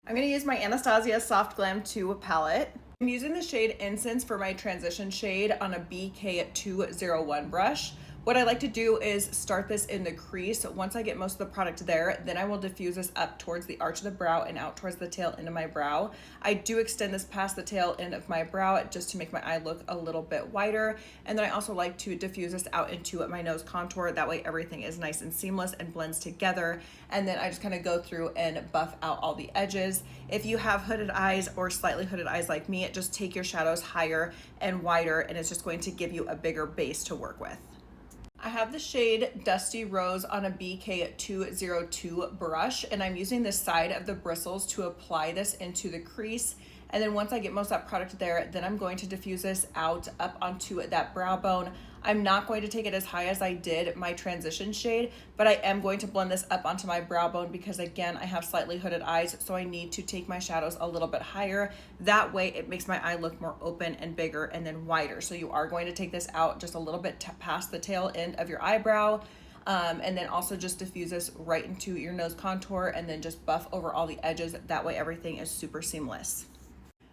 I'm going to use my Anastasia Soft Glam 2 palette. I'm using the shade Incense for my transition shade on a BK201 brush. What I like to do is start this in the crease. Once I get most of the product there, then I will diffuse this up towards the arch of the brow and out towards the tail end of my brow. I do extend this past the tail end of my brow just to make my eye look a little bit wider. And then I also like to diffuse this out into my nose contour. That way everything is nice and seamless and blends together. And then I just kind of go through and buff out all the edges. If you have hooded eyes or slightly hooded eyes like me, just take your shadows higher and wider, and it's just going to give you a bigger base to work with. I have the shade Dusty Rose on a BK202 brush, and I'm using the side of the bristles to apply this into the crease. And then once I get most of that product there, then I'm going to diffuse this out up onto that brow bone. I'm not going to take it as high as I did my transition shade, but I am going to blend this up onto my brow bone because again, I have slightly hooded eyes, so I need to take my shadows a little bit higher. That way it makes my eye look more open and bigger and then wider. So you are going to take this out just a little bit past the tail end of your eyebrow. And then also just diffuse this right into your nose contour and then just buff over all the edges. That way everything is super seamless.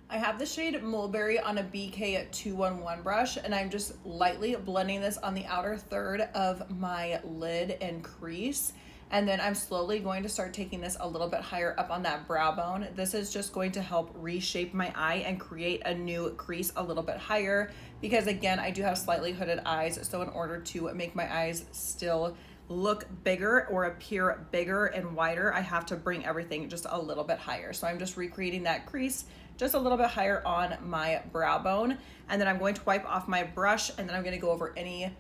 I have the shade Mulberry on a BK211 brush, and I'm just lightly blending this on the outer third of my lid and crease. And then I'm slowly going to start taking this a little bit higher up on that brow bone. This is just going to help reshape my eye and create a new crease a little bit higher because again, I do have slightly hooded eyes. So in order to make my eyes still look bigger or appear bigger and wider, I have to bring everything just a little bit higher. So I'm just recreating that crease just a little bit higher on my brow bone. And then I'm going to wipe off my brush and then I'm going to go over any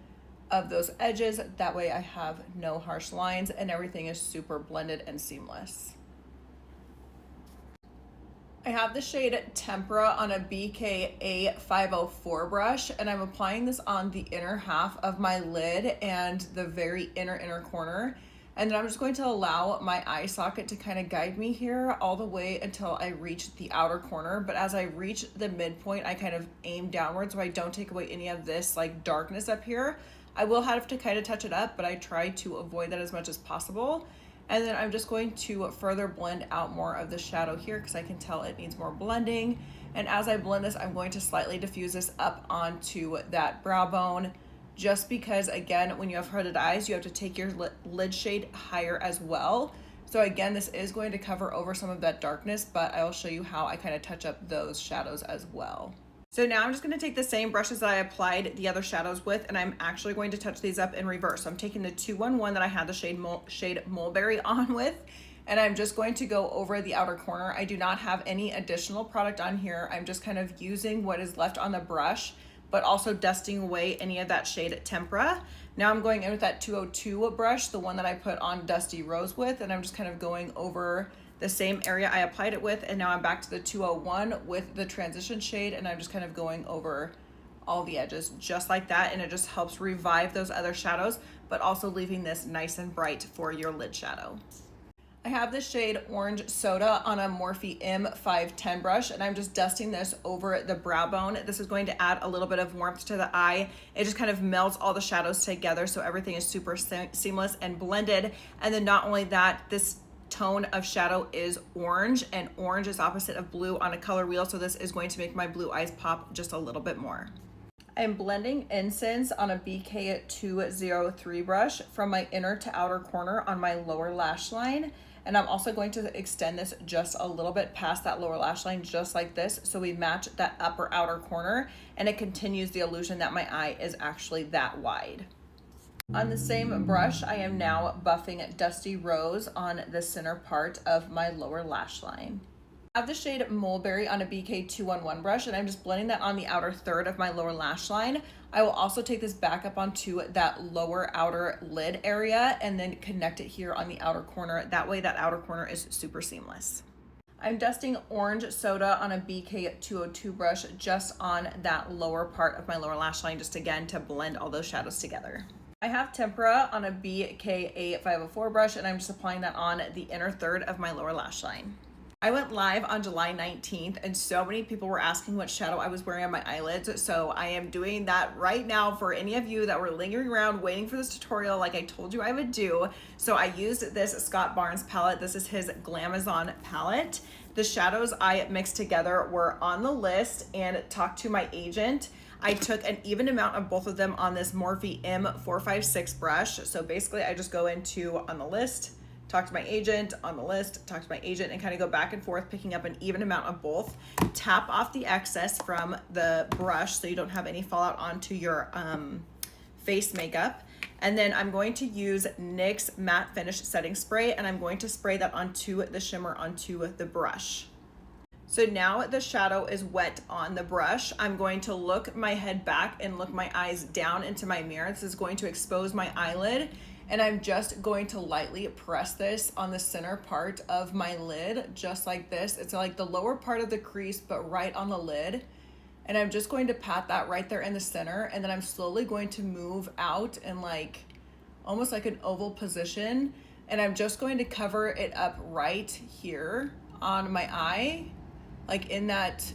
of those edges. That way I have no harsh lines and everything is super blended and seamless. I have the shade Tempera on a BKA 504 brush, and I'm applying this on the inner half of my lid and the very inner corner. And then I'm just going to allow my eye socket to kind of guide me here all the way until I reach the outer corner. But as I reach the midpoint, I kind of aim downwards so I don't take away any of this like darkness up here. I will have to kind of touch it up, but I try to avoid that as much as possible. And then I'm just going to further blend out more of the shadow here because I can tell it needs more blending. And as I blend this, I'm going to slightly diffuse this up onto that brow bone, just because again, when you have hooded eyes, you have to take your lid shade higher as well. So again, this is going to cover over some of that darkness, but I will show you how I kind of touch up those shadows as well. So now I'm just going to take the same brushes that I applied the other shadows with, and I'm actually going to touch these up in reverse. So I'm taking the 211 that I had the shade Mulberry on with, and I'm just going to go over the outer corner. I do not have any additional product on here. I'm just kind of using what is left on the brush, but also dusting away any of that shade Tempera. Now I'm going in with that 202 brush, the one that I put on Dusty Rose with, and I'm just kind of going over the same area I applied it with, and now I'm back to the 201 with the transition shade, and I'm just kind of going over all the edges just like that, and it just helps revive those other shadows, but also leaving this nice and bright for your lid shadow. I have the shade Orange Soda on a Morphe M510 brush, and I'm just dusting this over the brow bone. This is going to add a little bit of warmth to the eye. It just kind of melts all the shadows together, so everything is super seamless and blended. And then not only that, this tone of shadow is orange, and orange is opposite of blue on a color wheel, so this is going to make my blue eyes pop just a little bit more. I'm blending Incense on a BK203 brush from my inner to outer corner on my lower lash line, and I'm also going to extend this just a little bit past that lower lash line, just like this, so we match that upper outer corner, and it continues the illusion that my eye is actually that wide. On the same brush, I am now buffing Dusty Rose on the center part of my lower lash line. I have the shade Mulberry on a BK211 brush, and I'm just blending that on the outer third of my lower lash line. I will also take this back up onto that lower outer lid area and then connect it here on the outer corner. That way that outer corner is super seamless. I'm dusting Orange Soda on a BK202 brush just on that lower part of my lower lash line, just again to blend all those shadows together. I have Tempera on a BKA 504 brush, and I'm just applying that on the inner third of my lower lash line. I went live on July 19th, and so many people were asking what shadow I was wearing on my eyelids, so I am doing that right now for any of you that were lingering around waiting for this tutorial like I told you I would do. So I used this Scott Barnes palette. This is his Glamazon palette. The shadows I mixed together were on the list and talked to my agent. I took an even amount of both of them on this Morphe M456 brush. So basically I just go into on the list, talk to my agent, on the list, talk to my agent, and kind of go back and forth, picking up an even amount of both. Tap off the excess from the brush so you don't have any fallout onto your face makeup. And then I'm going to use NYX Matte Finish Setting Spray, and I'm going to spray that onto the shimmer onto the brush. So now the shadow is wet on the brush. I'm going to look my head back and look my eyes down into my mirror. This is going to expose my eyelid, and I'm just going to lightly press this on the center part of my lid, just like this. It's like the lower part of the crease, but right on the lid. And I'm just going to pat that right there in the center, and then I'm slowly going to move out in like almost like an oval position, and I'm just going to cover it up right here on my eye, like in that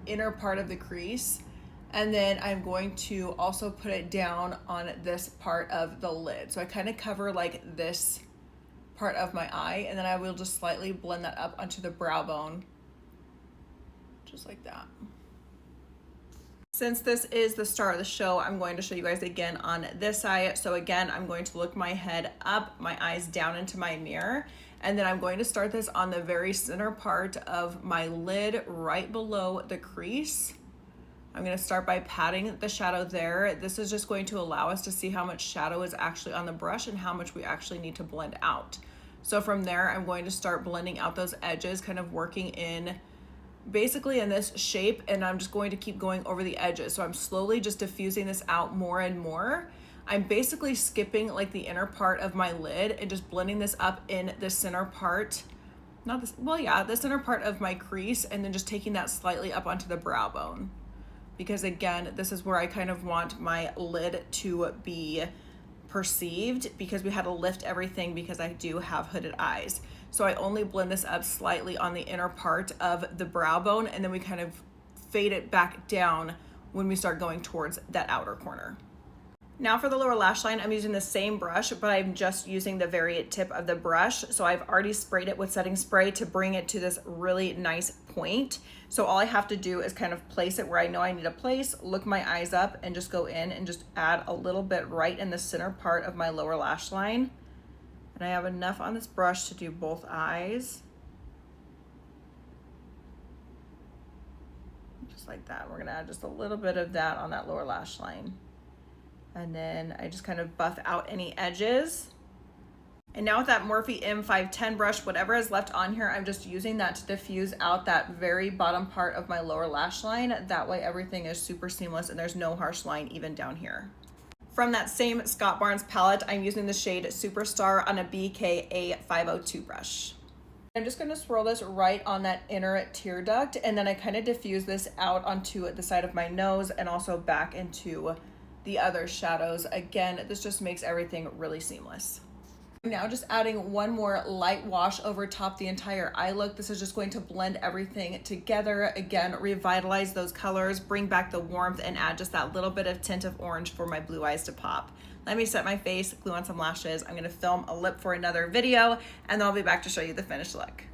inner part of the crease. And then I'm going to also put it down on this part of the lid. So I kind of cover like this part of my eye, and then I will just slightly blend that up onto the brow bone, just like that. Since this is the start of the show, I'm going to show you guys again on this side. So again, I'm going to look my head up, my eyes down into my mirror, and then I'm going to start this on the very center part of my lid, right below the crease. I'm going to start by patting the shadow there. This is just going to allow us to see how much shadow is actually on the brush and how much we actually need to blend out. So from there, I'm going to start blending out those edges, kind of working in basically in this shape, and I'm just going to keep going over the edges. So I'm slowly just diffusing this out more and more. I'm basically skipping like the inner part of my lid and just blending this up in the center part, not this, well, yeah, the center part of my crease, and then just taking that slightly up onto the brow bone. Because again, this is where I kind of want my lid to be perceived, because we had to lift everything because I do have hooded eyes. So I only blend this up slightly on the inner part of the brow bone, and then we kind of fade it back down when we start going towards that outer corner. Now for the lower lash line, I'm using the same brush, but I'm just using the very tip of the brush. So I've already sprayed it with setting spray to bring it to this really nice point. So all I have to do is kind of place it where I know I need to place, look my eyes up, and just go in and just add a little bit right in the center part of my lower lash line. And I have enough on this brush to do both eyes. Just like that. We're gonna add just a little bit of that on that lower lash line. And then I just kind of buff out any edges. And now with that Morphe M510 brush, whatever is left on here, I'm just using that to diffuse out that very bottom part of my lower lash line. That way everything is super seamless and there's no harsh line even down here. From that same Scott Barnes palette, I'm using the shade Superstar on a BKA 502 brush. I'm just going to swirl this right on that inner tear duct, and then I kind of diffuse this out onto the side of my nose and also back into the other shadows. Again, this just makes everything really seamless. I'm now just adding one more light wash over top the entire eye look. This is just going to blend everything together. Again, revitalize those colors, bring back the warmth, and add just that little bit of tint of orange for my blue eyes to pop. Let me set my face, glue on some lashes. I'm gonna film a lip for another video, and then I'll be back to show you the finished look.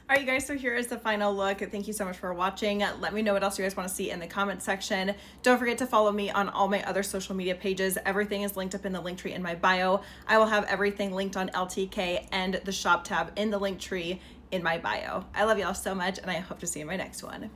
All right, you guys, so here is the final look. Thank you so much for watching. Let me know what else you guys want to see in the comment section. Don't forget to follow me on all my other social media pages. Everything is linked up in the link tree in my bio. I will have everything linked on LTK and the shop tab in the link tree in my bio. I love y'all so much, and I hope to see you in my next one.